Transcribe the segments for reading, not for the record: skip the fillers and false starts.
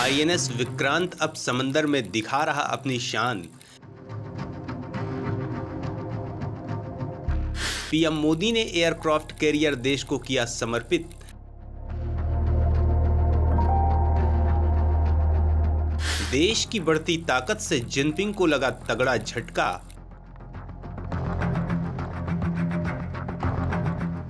INS Vikrant अब समंदर में दिखा रहा अपनी शान। पीएम मोदी ने एयरक्राफ्ट कैरियर देश को किया समर्पित। देश की बढ़ती ताकत से जिनपिंग को लगा तगड़ा झटका।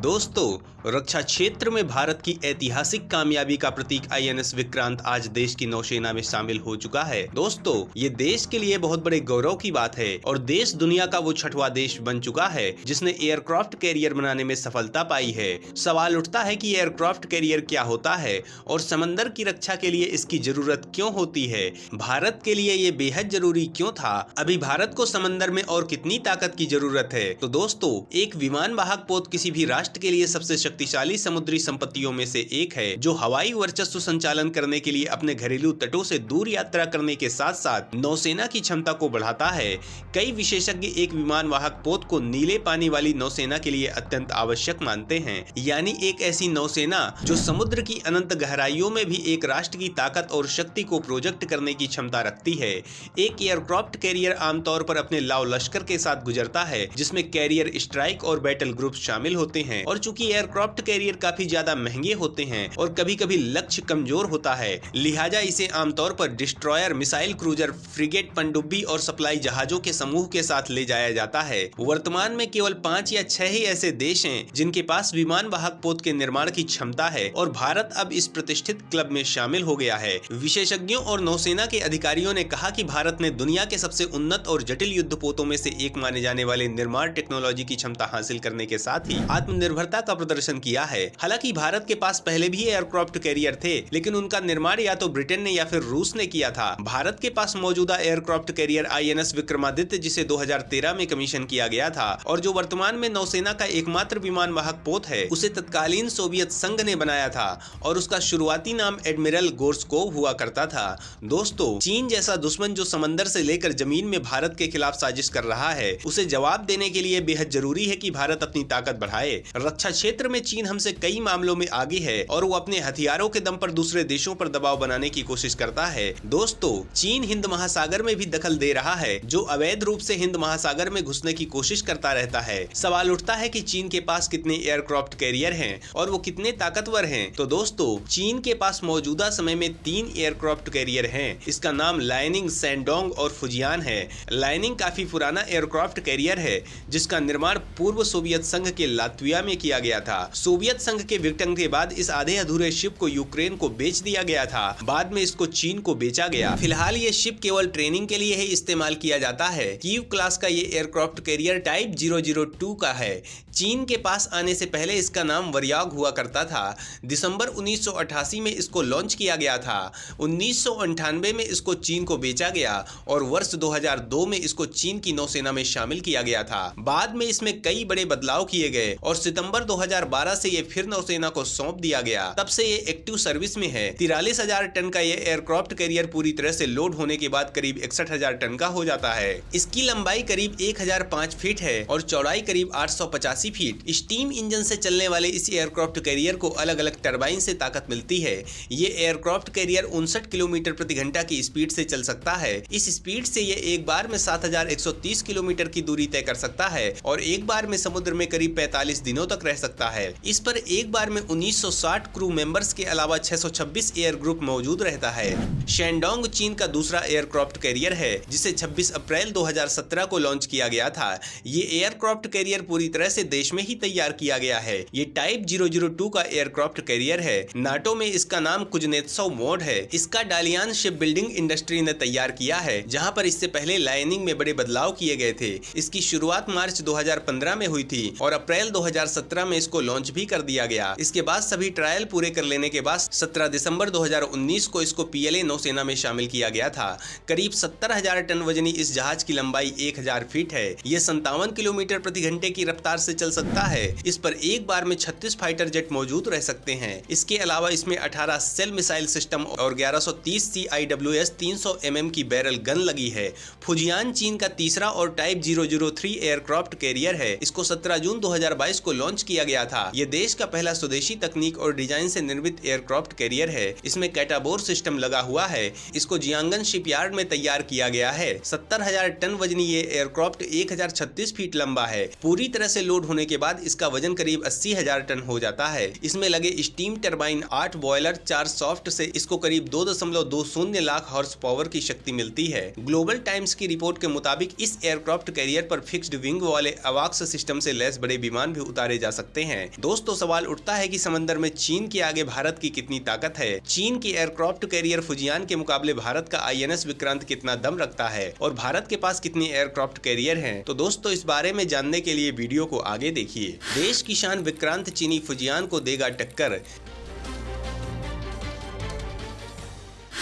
दोस्तों, रक्षा क्षेत्र में भारत की ऐतिहासिक कामयाबी का प्रतीक आईएनएस विक्रांत आज देश की नौसेना में शामिल हो चुका है। दोस्तों, ये देश के लिए बहुत बड़े गौरव की बात है और देश दुनिया का वो 6वां देश बन चुका है जिसने एयरक्राफ्ट कैरियर बनाने में सफलता पाई है। सवाल उठता है कि एयरक्राफ्ट कैरियर क्या होता है और समंदर की रक्षा के लिए इसकी जरूरत क्यों होती है। भारत के लिए ये बेहद जरूरी क्यों था। अभी भारत को समंदर में और कितनी ताकत की जरूरत है। तो दोस्तों, एक विमान वाहक पोत किसी भी राष्ट्र के लिए सबसे शक्तिशाली समुद्री संपत्तियों में से एक है, जो हवाई वर्चस्व संचालन करने के लिए अपने घरेलू तटों से दूर यात्रा करने के साथ साथ नौसेना की क्षमता को बढ़ाता है। कई विशेषज्ञ एक विमान वाहक पोत को नीले पानी वाली नौसेना के लिए अत्यंत आवश्यक मानते हैं, यानी एक ऐसी नौसेना जो समुद्र की अनंत गहराइयों में भी एक राष्ट्र की ताकत और शक्ति को प्रोजेक्ट करने की क्षमता रखती है। एक एयरक्राफ्ट कैरियर आमतौर पर अपने लाव लश्कर के साथ गुजरता है, जिसमें कैरियर स्ट्राइक और बैटल ग्रुप शामिल होते हैं। और चूंकि एयरक्राफ्ट कैरियर काफी ज्यादा महंगे होते हैं और कभी-कभी लक्ष्य कमजोर होता है, लिहाजा इसे आमतौर पर डिस्ट्रॉयर, मिसाइल क्रूजर, फ्रिगेट, पनडुब्बी और सप्लाई जहाजों के समूह के साथ ले जाया जाता है। वर्तमान में केवल 5 या 6 ही ऐसे देश हैं जिनके पास विमान वाहक पोत के निर्माण की क्षमता है और भारत अब इस प्रतिष्ठित क्लब में शामिल हो गया है। विशेषज्ञों और नौसेना के अधिकारियों ने कहा कि भारत ने दुनिया के सबसे उन्नत और जटिल युद्धपोतों में से एक माने जाने वाले निर्माण टेक्नोलॉजी की क्षमता हासिल करने के साथ ही आत्मनिर्भरता का प्रदर्शन किया है। हालांकि भारत के पास पहले भी एयरक्राफ्ट कैरियर थे, लेकिन उनका निर्माण या तो ब्रिटेन ने या फिर रूस ने किया था। भारत के पास मौजूदा एयरक्राफ्ट कैरियर आईएनएस विक्रमादित्य, जिसे 2013 में कमीशन किया गया था और जो वर्तमान में नौसेना का एकमात्र विमान वाहक पोत है, उसे तत्कालीन सोवियत संघ ने बनाया था और उसका शुरुआती नाम एडमिरल गोर्स्कोव हुआ करता था। दोस्तों, चीन जैसा दुश्मन जो समंदर से लेकर जमीन में भारत के खिलाफ साजिश कर रहा है, उसे जवाब देने के लिए बेहद जरूरी है कि भारत अपनी ताकत बढ़ाए। रक्षा क्षेत्र में चीन हमसे कई मामलों में आगे है और वो अपने हथियारों के दम पर दूसरे देशों पर दबाव बनाने की कोशिश करता है। दोस्तों, चीन हिंद महासागर में भी दखल दे रहा है, जो अवैध रूप से हिंद महासागर में घुसने की कोशिश करता रहता है। सवाल उठता है कि चीन के पास कितने एयरक्राफ्ट कैरियर हैं और वो कितने ताकतवर हैं। तो दोस्तों, चीन के पास मौजूदा समय में 3 एयरक्राफ्ट कैरियर हैं। इसका नाम लायनिंग, सैंडोंग और फुजियान है। लायनिंग काफी पुराना एयरक्राफ्ट कैरियर है, जिसका निर्माण पूर्व सोवियत संघ के लात्विया में किया गया था। सोवियत संघ के विघटन के बाद इस आधे अधूरे शिप को यूक्रेन को बेच दिया गया था। बाद में इसको चीन को बेचा गया। फिलहाल ये शिप केवल ट्रेनिंग के लिए ही इस्तेमाल किया जाता है। कीव क्लास का ये एयरक्राफ्ट कैरियर टाइप 002 का है। चीन के पास आने से पहले इसका नाम वरयाग हुआ करता था। दिसंबर 1988 में इसको लॉन्च किया गया था। 1998 में इसको चीन को बेचा गया और वर्ष 2002 में इसको चीन की नौसेना में शामिल किया गया था। बाद में इसमें कई बड़े बदलाव किए गए और सितंबर 2012 से ये फिर नौसेना को सौंप दिया गया। तब से ये एक्टिव सर्विस में है। 43,000 टन का ये एयरक्राफ्ट कैरियर पूरी तरह से लोड होने के बाद करीब 61,000 टन का हो जाता है। इसकी लंबाई करीब 1005 फीट है और चौड़ाई करीब 885 फीट। स्टीम इंजन से चलने वाले इस एयरक्राफ्ट कैरियर को अलग अलग टरबाइन से ताकत मिलती है। ये एयरक्राफ्ट कैरियर 59 किलोमीटर प्रति घंटा की स्पीड से चल सकता है। इस स्पीड से ये एक बार में 7,130 किलोमीटर की दूरी तय कर सकता है और एक बार में समुद्र में करीब 45 दिनों तक रह सकता है। इस पर एक बार में 1960 क्रू मेंबर्स के अलावा 626 एयर ग्रुप मौजूद रहता है। शैंडोंग चीन का दूसरा एयरक्राफ्ट कैरियर है, जिसे 26 अप्रैल 2017 को लॉन्च किया गया था। ये एयरक्राफ्ट कैरियर पूरी तरह से देश में ही तैयार किया गया है। ये टाइप 002 का एयरक्राफ्ट कैरियर है। नाटो में इसका नाम कुजनेत्सव मोड है। इसका डालियान शिप बिल्डिंग इंडस्ट्री ने तैयार किया है, जहां पर इससे पहले लाइनिंग में बड़े बदलाव किए गए थे। इसकी शुरुआत मार्च 2015 में हुई थी और अप्रैल 2017 में इसको लॉन्च भी कर दिया गया। इसके बाद सभी ट्रायल पूरे कर लेने के बाद 17 दिसंबर 2019 को इसको पीएलए नौसेना में शामिल किया गया था। करीब 70,000 टन वजनी इस जहाज की लंबाई 1000 फीट है। ये 57 किलोमीटर प्रति घंटे की रफ्तार से चल सकता है। इस पर एक बार में 36 फाइटर जेट मौजूद रह सकते हैं। इसके अलावा इसमें 18 सेल मिसाइल सिस्टम और 1130 CIWS 300 mm की बैरल गन लगी है। फुजियान चीन का तीसरा और टाइप 003 एयरक्राफ्ट कैरियर है। इसको 17 जून 2022 को लॉन्च किया गया था। था। ये देश का पहला स्वदेशी तकनीक और डिजाइन से निर्मित एयरक्राफ्ट कैरियर है। इसमें कैटाबोर सिस्टम लगा हुआ है। इसको जियांगन शिपयार्ड में तैयार किया गया है। 70,000 टन वजनी ये एयरक्राफ्ट 1036 फीट लंबा है। पूरी तरह से लोड होने के बाद इसका वजन करीब 80,000 टन हो जाता है। इसमें लगे स्टीम टरबाइन, 8 बॉयलर, 4 सॉफ्ट से इसको करीब 2.20 लाख हॉर्स पावर की शक्ति मिलती है। ग्लोबल टाइम्स की रिपोर्ट के मुताबिक इस एयरक्राफ्ट कैरियर पर फिक्स्ड विंग वाले अवाक्स सिस्टम से लैस बड़े विमान भी उतारे जा सकते हैं। दोस्तों, सवाल उठता है कि समंदर में चीन के आगे भारत की कितनी ताकत है। चीन की एयरक्राफ्ट कैरियर फुजियान के मुकाबले भारत का INS विक्रांत कितना दम रखता है और भारत के पास कितनी एयरक्राफ्ट कैरियर हैं। तो दोस्तों, इस बारे में जानने के लिए वीडियो को आगे देखिए। देश की शान विक्रांत चीनी फुजियान को देगा टक्कर।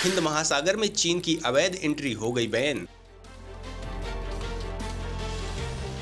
हिंद महासागर में चीन की अवैध एंट्री हो गई बैन।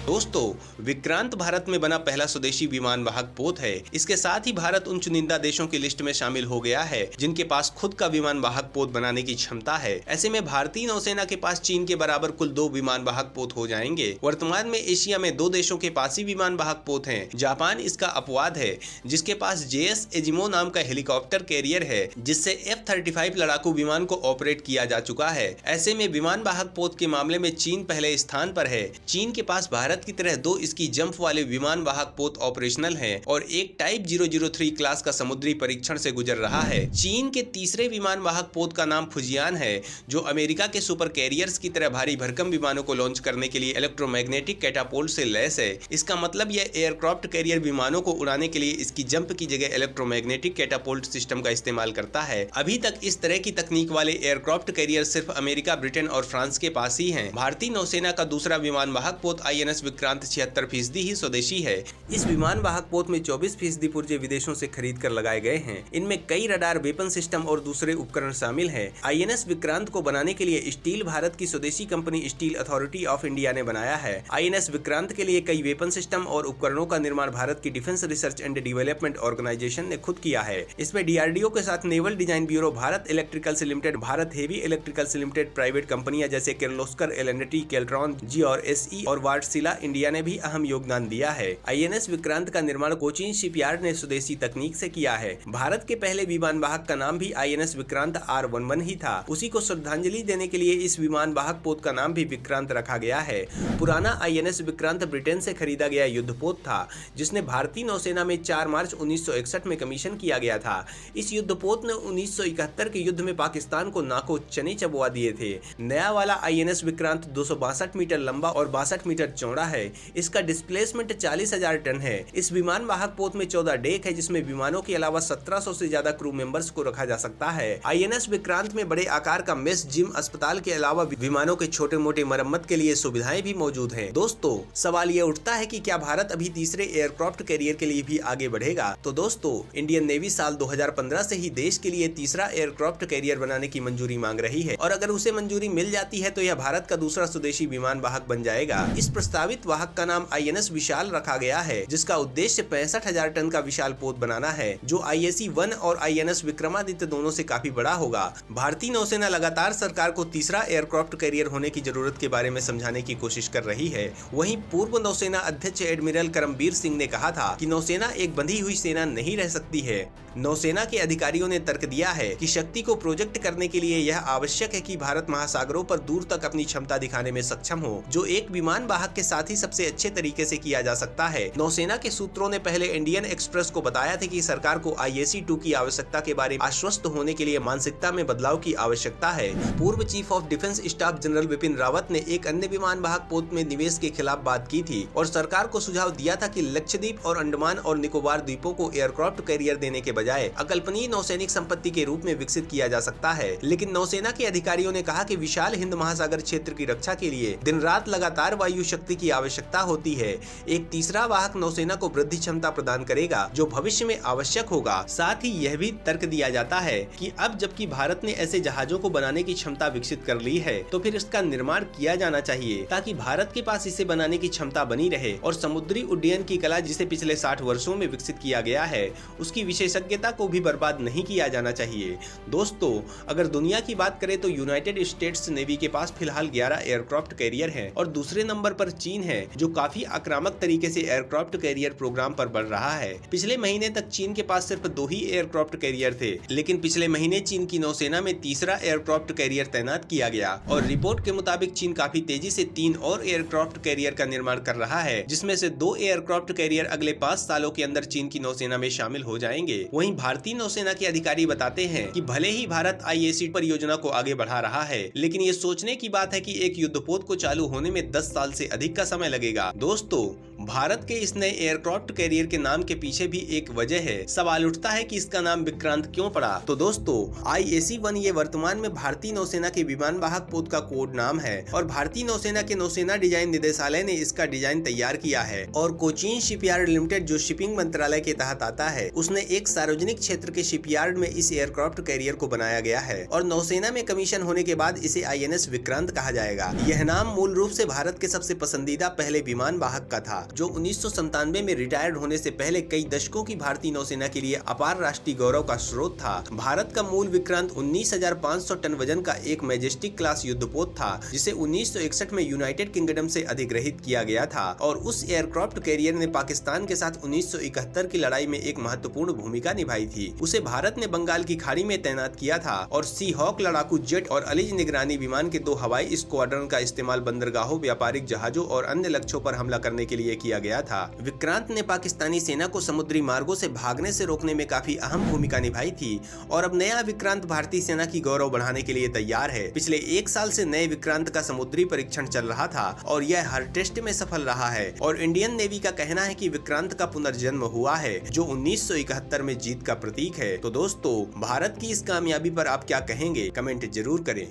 दोस्तों, विक्रांत भारत में बना पहला स्वदेशी विमान वाहक पोत है। इसके साथ ही भारत उन चुनिंदा देशों की लिस्ट में शामिल हो गया है जिनके पास खुद का विमान वाहक पोत बनाने की क्षमता है। ऐसे में भारतीय नौसेना के पास चीन के बराबर कुल 2 विमान वाहक पोत हो जाएंगे। वर्तमान में एशिया में 2 देशों के पास ही विमान वाहक पोत हैं। जापान इसका अपवाद है, जिसके पास JS एजिमो नाम का हेलीकॉप्टर कैरियर है, जिससे F-35 लड़ाकू विमान को ऑपरेट किया जा चुका है। ऐसे में विमान वाहक पोत के मामले में चीन पहले स्थान पर है। चीन के पास भारत की तरह 2 इसकी जंप वाले विमान वाहक पोत ऑपरेशनल हैं और एक टाइप 003 क्लास का समुद्री परीक्षण से गुजर रहा है। चीन के तीसरे विमान वाहक पोत का नाम फुजियान है, जो अमेरिका के सुपर कैरियर्स की तरह भारी भरकम विमानों को लॉन्च करने के लिए इलेक्ट्रोमैग्नेटिक कैटापोल्ट से लैस है। इसका मतलब यह एयरक्राफ्ट कैरियर विमानों को उड़ाने के लिए इसकी जंप की जगह इलेक्ट्रोमैग्नेटिक कैटापोल्ट सिस्टम का इस्तेमाल करता है। अभी तक इस तरह की तकनीक वाले एयरक्राफ्ट कैरियर सिर्फ अमेरिका, ब्रिटेन और फ्रांस के पास ही हैं। भारतीय नौसेना का दूसरा विमान वाहक पोत INS विक्रांत 76% ही स्वदेशी है। इस विमान वाहक पोत में 24% पुर्जे विदेशों से खरीद कर लगाए गए हैं। इनमें कई रडार, वेपन सिस्टम और दूसरे उपकरण शामिल हैं। INS विक्रांत को बनाने के लिए स्टील भारत की स्वदेशी company steel authority of India ने बनाया है। INS विक्रांत के लिए कई वेपन सिस्टम और उपकरणों का निर्माण भारत की defence research and development organisation ने खुद किया है। इसमें DRDO के साथ naval design bureau, Bharat electricals limited, Bharat heavy electricals limited, private कंपनियां जैसे किर्लोस्कर, L&T, केल्ट्रॉन, जी और SE और वाटसिला इंडिया ने भी अहम योगदान दिया है। INS विक्रांत का निर्माण कोचीन शिपयार्ड ने स्वदेशी तकनीक से किया है। भारत के पहले विमान वाहक का नाम भी INS विक्रांत R11 ही था। उसी को श्रद्धांजलि देने के लिए इस विमान वाहक पोत का नाम भी विक्रांत रखा गया है। पुराना INS विक्रांत ब्रिटेन से खरीदा गया युद्धपोत था, जिसने भारतीय नौसेना में 4 मार्च 1961 में कमीशन किया गया था। इस युद्धपोत ने 1971 के युद्ध में पाकिस्तान को नाको चने चबवा दिए थे। नया वाला INS विक्रांत 262 मीटर लंबा और 62 मीटर चौड़ा है। इसका डिस्प्लेसमेंट 40,000 टन है। इस विमान वाहक पोत में 14 डेक है, जिसमें विमानों के अलावा 1700 से ज्यादा क्रू मेंबर्स को रखा जा सकता है। INS विक्रांत में बड़े आकार का मेस, जिम, अस्पताल के अलावा विमानों के छोटे मोटे मरम्मत के लिए सुविधाएं भी मौजूद हैं। दोस्तों, सवाल ये उठता है कि क्या भारत अभी तीसरे एयरक्राफ्ट कैरियर के लिए भी आगे बढ़ेगा? तो दोस्तों, इंडियन नेवी साल 2015 से ही देश के लिए तीसरा एयरक्राफ्ट कैरियर बनाने की मंजूरी मांग रही है और अगर उसे मंजूरी मिल जाती है तो यह भारत का दूसरा स्वदेशी विमान वाहक बन जाएगा। इस प्रस्तावित वाहक का नाम INS विशाल रखा गया है, जिसका उद्देश्य 65,000 टन का विशाल पोत बनाना है, जो IAC-1 और INS विक्रमादित्य दोनों से काफी बड़ा होगा। भारतीय नौसेना लगातार सरकार को तीसरा एयरक्राफ्ट कैरियर होने की जरूरत के बारे में समझाने की कोशिश कर रही है। वहीं पूर्व नौसेना अध्यक्ष एडमिरल करमबीर सिंह ने कहा था कि नौसेना एक बंधी हुई सेना नहीं रह सकती है। नौसेना के अधिकारियों ने तर्क दिया है कि शक्ति को प्रोजेक्ट करने के लिए यह आवश्यक है कि भारत महासागरों पर दूर तक अपनी क्षमता दिखाने में सक्षम हो, जो एक विमान वाहक के साथ ही सबसे अच्छे तरीके से किया जा सकता है। नौसेना के सूत्रों ने पहले इंडियन एक्सप्रेस को बताया था कि सरकार को IAC-2 की आवश्यकता के बारे में आश्वस्त होने के लिए मानसिकता में बदलाव की आवश्यकता है। पूर्व chief of defence staff general Vipin Rawat ने एक अन्य विमान वाहक पोत में निवेश के खिलाफ बात की थी और सरकार को सुझाव दिया था कि लक्षद्वीप और अंडमान और निकोबार द्वीपों को एयरक्राफ्ट कैरियर देने के बजाय अकल्पनीय नौसैनिक संपत्ति के रूप में विकसित किया जा सकता है। लेकिन नौसेना के अधिकारियों ने कहा कि विशाल हिंद महासागर क्षेत्र की रक्षा के लिए दिन रात लगातार वायु शक्ति की आवश्यकता होती है। एक तीसरा वाहक नौसेना को वृद्धि क्षमता प्रदान करेगा, जो भविष्य में आवश्यक होगा। साथ ही यह भी तर्क दिया जाता है कि अब जबकि भारत ने ऐसे जहाजों को बनाने की क्षमता विकसित कर ली है, तो फिर इसका निर्माण किया जाना चाहिए ताकि भारत के पास इसे बनाने की क्षमता बनी रहे और समुद्री उड्डयन की कला, जिसे पिछले 60 वर्षों में विकसित किया गया है, उसकी विशेषज्ञता को भी बर्बाद नहीं किया जाना चाहिए। दोस्तों, अगर दुनिया की बात करें तो यूनाइटेड स्टेट्स नेवी के पास फिलहाल 11 एयरक्राफ्ट कैरियर हैं और दूसरे नंबर पर चीन चीन है, जो काफी आक्रामक तरीके से एयरक्राफ्ट कैरियर प्रोग्राम पर बढ़ रहा है। पिछले महीने तक चीन के पास सिर्फ 2 ही एयरक्राफ्ट कैरियर थे, लेकिन पिछले महीने चीन की नौसेना में तीसरा एयरक्राफ्ट कैरियर तैनात किया गया और रिपोर्ट के मुताबिक चीन काफी तेजी से 3 और एयरक्राफ्ट कैरियर का निर्माण कर रहा है, जिसमें से 2 एयरक्राफ्ट कैरियर अगले 5 सालों के अंदर चीन की नौसेना में शामिल हो जाएंगे। वहीं भारतीय नौसेना के अधिकारी बताते हैं कि भले ही भारत IAC परियोजना को आगे बढ़ा रहा है, लेकिन ये सोचने की बात है कि एक युद्धपोत को चालू होने में 10 साल से अधिक का समय लगेगा। दोस्तों, भारत के इस नए एयरक्राफ्ट कैरियर के नाम के पीछे भी एक वजह है। सवाल उठता है कि इसका नाम विक्रांत क्यों पड़ा? तो दोस्तों, IAC-1 ये वर्तमान में भारतीय नौसेना के विमान वाहक पोत का कोड नाम है और भारतीय नौसेना के नौसेना डिजाइन निदेशालय ने इसका डिजाइन तैयार किया है और कोचीन शिपयार्ड लिमिटेड, जो शिपिंग मंत्रालय के तहत आता है, उसने एक सार्वजनिक क्षेत्र के शिपयार्ड में इस एयरक्राफ्ट कैरियर को बनाया गया है और नौसेना में कमीशन होने के बाद इसे INS विक्रांत कहा जाएगा। यह नाम मूल रूप से भारत के सबसे पसंदीदा पहले विमान वाहक का था, जो 1997 में रिटायर्ड होने से पहले कई दशकों की भारतीय नौसेना के लिए अपार राष्ट्रीय गौरव का स्रोत था। भारत का मूल विक्रांत 19,500 टन वजन का एक मैजेस्टिक क्लास युद्धपोत था, जिसे 1961 में यूनाइटेड किंगडम से अधिग्रहित किया गया था और उस एयरक्राफ्ट कैरियर ने पाकिस्तान के साथ 1971 की लड़ाई में एक महत्वपूर्ण भूमिका निभाई थी। उसे भारत ने बंगाल की खाड़ी में तैनात किया था और सी हॉक लड़ाकू जेट और अलिज निगरानी विमान के 2 हवाई स्क्वाड्रन का इस्तेमाल बंदरगाहों, व्यापारिक जहाजों और अन्य लक्ष्यों पर हमला करने के लिए किया गया था। विक्रांत ने पाकिस्तानी सेना को समुद्री मार्गों से भागने से रोकने में काफी अहम भूमिका निभाई थी और अब नया विक्रांत भारतीय सेना की गौरव बढ़ाने के लिए तैयार है। पिछले 1 साल से नए विक्रांत का समुद्री परीक्षण चल रहा था और यह हर टेस्ट में सफल रहा है और इंडियन नेवी का कहना है कि विक्रांत का पुनर्जन्म हुआ है, जो 1971 में जीत का प्रतीक है। तो दोस्तों, भारत की इस कामयाबी पर आप क्या कहेंगे? कमेंट जरूर करें।